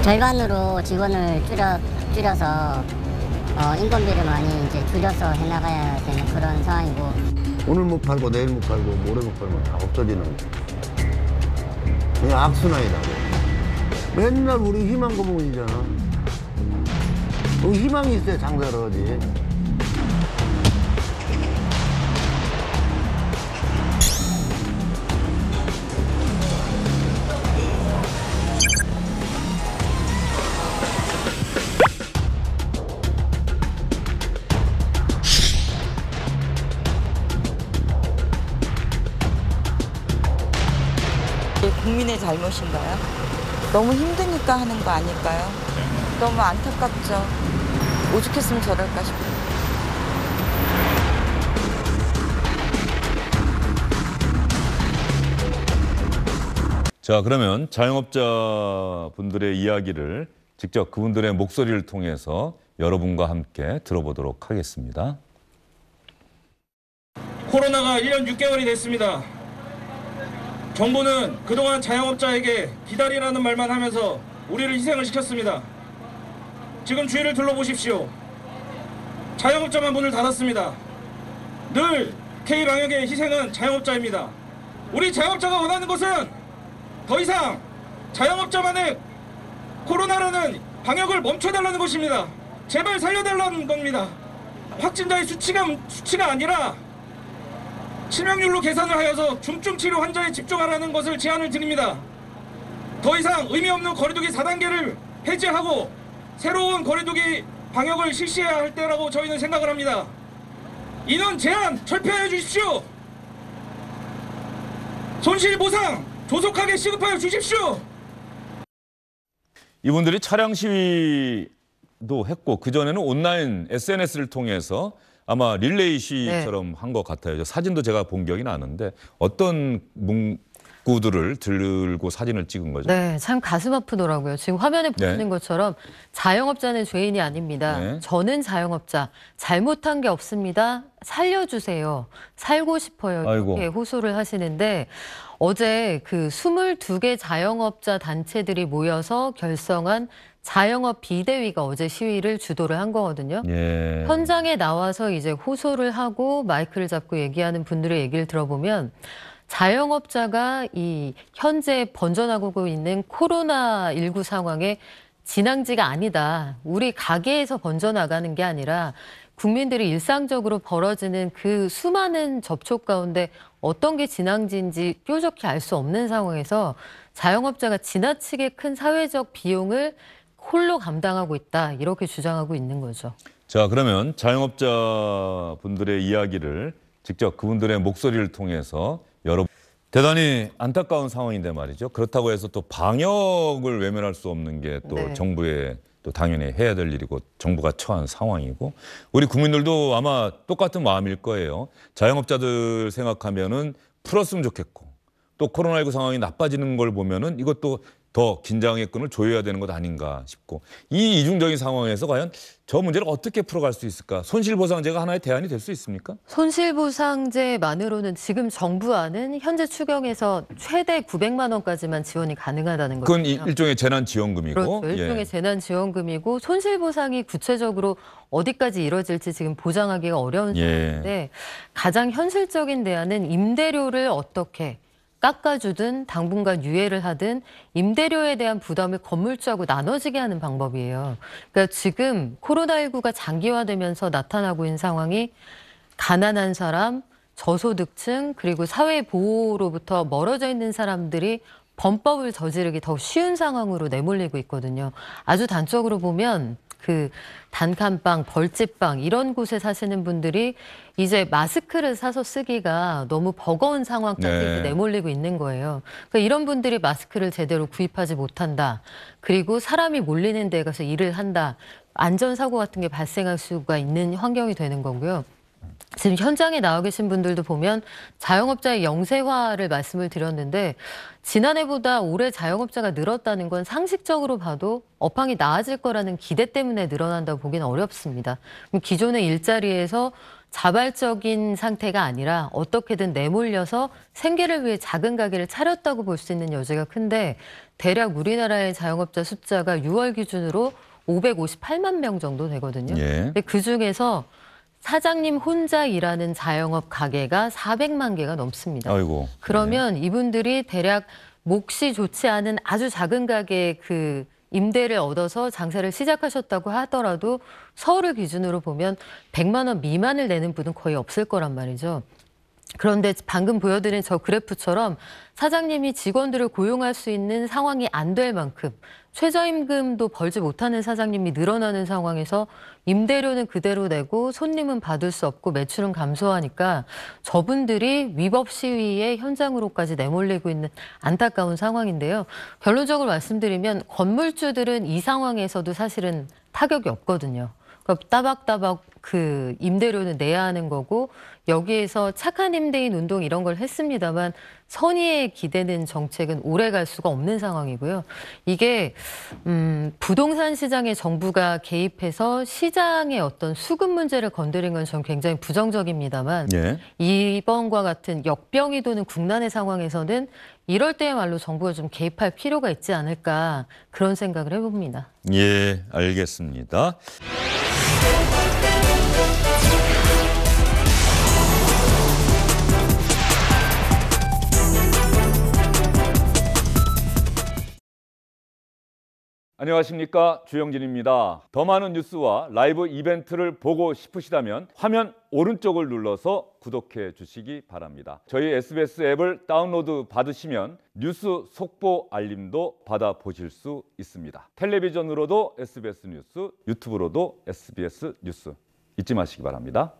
절반으로 직원을 줄여서 인건비를 많이 이제 줄여서 해나가야 되는 그런 상황이고, 오늘 못 팔고 내일 못 팔고 모레 못 팔면 다 없어지는 그냥 악순환이라고. 맨날 우리 희망 고문이잖아. 희망이 있어야 장사를 하지. 국민의 잘못인가요? 너무 힘드니까 하는 거 아닐까요? 너무 안타깝죠. 오죽했으면 저럴까 싶어요. 자, 그러면 자영업자 분들의 이야기를 직접 그분들의 목소리를 통해서 여러분과 함께 들어보도록 하겠습니다. 코로나가 1년 6개월이 됐습니다. 정부는 그동안 자영업자에게 기다리라는 말만 하면서 우리를 희생을 시켰습니다. 지금 주위를 둘러보십시오. 자영업자만 문을 닫았습니다. 늘 K방역의 희생은 자영업자입니다. 우리 자영업자가 원하는 것은 더 이상 자영업자만의 코로나라는 방역을 멈춰달라는 것입니다. 제발 살려달라는 겁니다. 확진자의 수치가 아니라 치명률로 계산을 하여서 중증 치료 환자에 집중하라는 것을 제안을 드립니다. 더 이상 의미 없는 거리두기 4단계를 해제하고 새로운 거리두기 방역을 실시해야 할 때라고 저희는 생각을 합니다. 인원 제한 철폐해 주십시오. 손실보상 조속하게 시급하여 주십시오. 이분들이 차량 시위도 했고 그전에는 온라인 SNS를 통해서 아마 릴레이 시위처럼 한 것 같아요. 사진도 제가 본 기억이 나는데 어떤 문구들을 들고 사진을 찍은 거죠? 네, 참 가슴 아프더라고요. 지금 화면에 보시는 것처럼 자영업자는 죄인이 아닙니다. 네. 저는 자영업자, 잘못한 게 없습니다. 살려주세요. 살고 싶어요. 이렇게 아이고. 호소를 하시는데 어제 그 22개 자영업자 단체들이 모여서 결성한 자영업 비대위가 어제 시위를 주도를 한 거거든요. 예. 현장에 나와서 이제 호소를 하고 마이크를 잡고 얘기하는 분들의 얘기를 들어보면 자영업자가 이 현재 번져나가고 있는 코로나19 상황에 진앙지가 아니다. 우리 가게에서 번져나가는 게 아니라 국민들이 일상적으로 벌어지는 그 수많은 접촉 가운데 어떤 게 진앙지인지 뾰족히 알 수 없는 상황에서 자영업자가 지나치게 큰 사회적 비용을 홀로 감당하고 있다. 이렇게 주장하고 있는 거죠. 자, 그러면 자영업자 분들의 이야기를 직접 그분들의 목소리를 통해서 여러분 대단히 안타까운 상황인데 말이죠. 그렇다고 해서 또 방역을 외면할 수 없는 게 또 네. 정부의 또 당연히 해야 될 일이고 정부가 처한 상황이고 우리 국민들도 아마 똑같은 마음일 거예요. 자영업자들 생각하면은 풀었으면 좋겠고 또 코로나19 상황이 나빠지는 걸 보면은 이것도 더 긴장의 끈을 조여야 되는 것 아닌가 싶고 이 이중적인 상황에서 과연 저 문제를 어떻게 풀어갈 수 있을까? 손실보상제가 하나의 대안이 될 수 있습니까? 손실보상제만으로는 지금 정부안은 현재 추경에서 최대 900만 원까지만 지원이 가능하다는 그건 거죠. 일종의 재난지원금이고. 그렇죠. 일종의 예. 재난지원금이고 손실보상이 구체적으로 어디까지 이뤄질지 지금 보장하기가 어려운 예. 상황인데 가장 현실적인 대안은 임대료를 어떻게 깎아주든 당분간 유예를 하든 임대료에 대한 부담을 건물주하고 나눠지게 하는 방법이에요. 그러니까 지금 코로나19가 장기화되면서 나타나고 있는 상황이 가난한 사람, 저소득층 그리고 사회보호로부터 멀어져 있는 사람들이 범법을 저지르기 더 쉬운 상황으로 내몰리고 있거든요. 아주 단적으로 보면 그 단칸방, 벌집방 이런 곳에 사시는 분들이 이제 마스크를 사서 쓰기가 너무 버거운 상황까지 네. 내몰리고 있는 거예요. 그러니까 이런 분들이 마스크를 제대로 구입하지 못한다. 그리고 사람이 몰리는 데 가서 일을 한다. 안전사고 같은 게 발생할 수가 있는 환경이 되는 거고요. 지금 현장에 나와 계신 분들도 보면 자영업자의 영세화를 말씀을 드렸는데 지난해보다 올해 자영업자가 늘었다는 건 상식적으로 봐도 업황이 나아질 거라는 기대 때문에 늘어난다고 보기는 어렵습니다. 기존의 일자리에서 자발적인 상태가 아니라 어떻게든 내몰려서 생계를 위해 작은 가게를 차렸다고 볼 수 있는 여지가 큰데 대략 우리나라의 자영업자 숫자가 6월 기준으로 558만 명 정도 되거든요. 예. 근데 그중에서 사장님 혼자 일하는 자영업 가게가 400만 개가 넘습니다. 아이고. 그러면 이분들이 대략 몫이 좋지 않은 아주 작은 가게 그 임대를 얻어서 장사를 시작하셨다고 하더라도 서울을 기준으로 보면 100만 원 미만을 내는 분은 거의 없을 거란 말이죠. 그런데 방금 보여드린 저 그래프처럼 사장님이 직원들을 고용할 수 있는 상황이 안 될 만큼 최저임금도 벌지 못하는 사장님이 늘어나는 상황에서 임대료는 그대로 내고 손님은 받을 수 없고 매출은 감소하니까 저분들이 위법 시위에 현장으로까지 내몰리고 있는 안타까운 상황인데요. 결론적으로 말씀드리면 건물주들은 이 상황에서도 사실은 타격이 없거든요. 그러니까 따박따박 그 임대료는 내야 하는 거고 여기에서 착한 임대인 운동 이런 걸 했습니다만 선의에 기대는 정책은 오래 갈 수가 없는 상황이고요. 이게 부동산 시장에 정부가 개입해서 시장의 어떤 수급 문제를 건드린 건 전 굉장히 부정적입니다만 예. 이번과 같은 역병이 도는 국난의 상황에서는 이럴 때야말로 정부가 좀 개입할 필요가 있지 않을까 그런 생각을 해봅니다. 예, 알겠습니다. 안녕하십니까, 주영진입니다. 더 많은 뉴스와 라이브 이벤트를 보고 싶으시다면 화면 오른쪽을 눌러서 구독해 주시기 바랍니다. 저희 SBS 앱을 다운로드 받으시면 뉴스 속보 알림도 받아보실 수 있습니다. 텔레비전으로도 SBS 뉴스, 유튜브로도 SBS 뉴스 잊지 마시기 바랍니다.